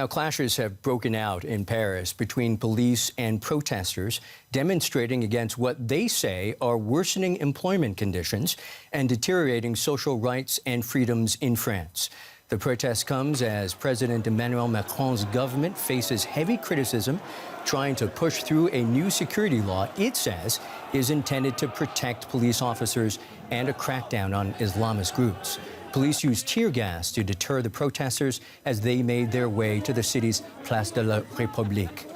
Now, clashes have broken out in Paris between police and protesters demonstrating against what they say are worsening employment conditions and deteriorating social rights and freedoms in France. The protest comes as President Emmanuel Macron's government faces heavy criticism trying to push through a new security law it says is intended to protect police officers and a crackdown on Islamist groups. Police used tear gas to deter the protesters as they made their way to the city's Place de la République.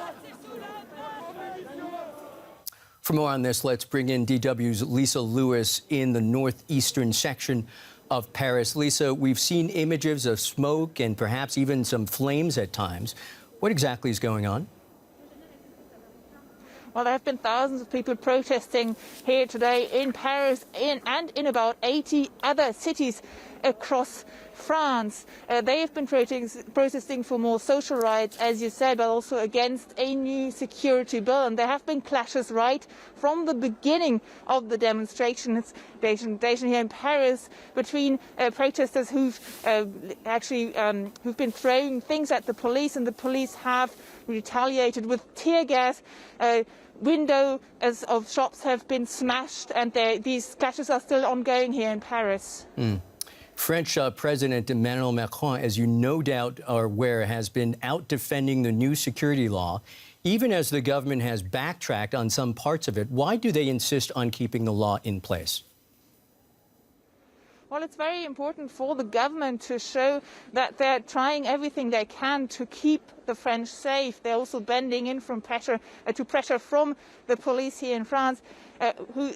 For more on this, let's bring in DW's Lisa Lewis in the northeastern section of Paris. Lisa, we've seen images of smoke and perhaps even some flames at times. What exactly is going on? Well, there have been thousands of people protesting here today in Paris and in about 80 other cities across France. They have been protesting for more social rights, as you said, but also against a new security bill. And there have been clashes right from the beginning of the demonstration here in Paris between protesters who've been throwing things at the police, and the police have retaliated with tear gas. Windows of shops have been smashed, and these clashes are still ongoing here in Paris. French President Emmanuel Macron, as you no doubt are aware, has been out defending the new security law, even as the government has backtracked on some parts of it. Why do they insist on keeping the law in place? Well, it's very important for the government to show that they're trying everything they can to keep the French safe. They're also bending in from pressure from the police here in France, who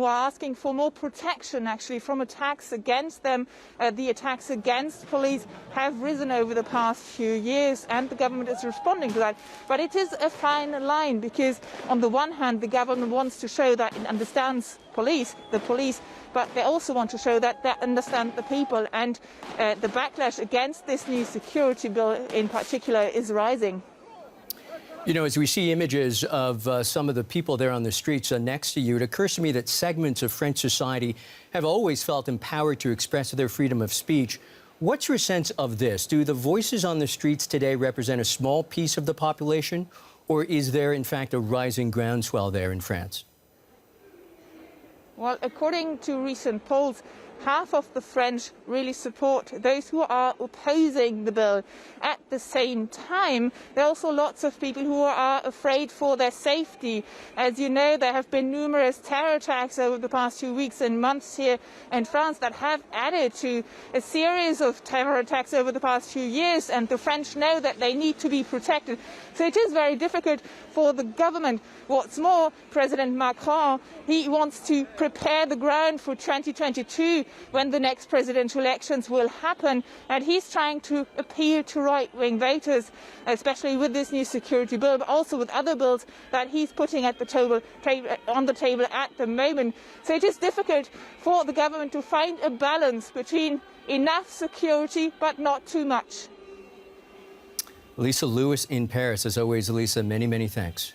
are asking for more protection, actually, from attacks against them. The attacks against police have risen over the past few years, and the government is responding to that. But it is a fine line, because on the one hand, the government wants to show that it understands the police, but they also want to show that they understand the people, and the backlash against this new security bill in particular is rising. You know, as we see images of some of the people there on the streets next to you, it occurs to me that segments of French society have always felt empowered to express their freedom of speech. What's your sense of this? Do the voices on the streets today represent a small piece of the population, or is there, in fact, a rising groundswell there in France? Well, according to recent polls, half of the French really support those who are opposing the bill. At the same time, there are also lots of people who are afraid for their safety. As you know, there have been numerous terror attacks over the past 2 weeks and months here in France that have added to a series of terror attacks over the past few years, and the French know that they need to be protected. So it is very difficult for the government. What's more, President Macron, he wants to prepare the ground for 2022, when the next presidential elections will happen, and he's trying to appeal to right-wing voters, especially with this new security bill, but also with other bills that he's putting on the table at the moment. So it is difficult for the government to find a balance between enough security but not too much. Lisa Lewis in Paris. As always, Lisa, many, many thanks.